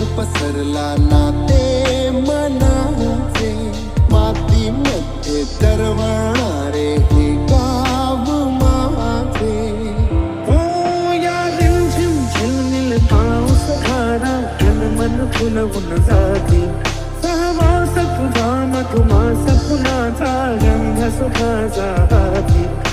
पसरला नाते मनाचे, मातीमध्ये तरवणारे हे गाव माझे. हो या रिमझिम झिलमिल पाऊस धारा मन फुलवून जाते. सहवास तुझा मधुमास फुलाचा गंध सुखाचा हाती.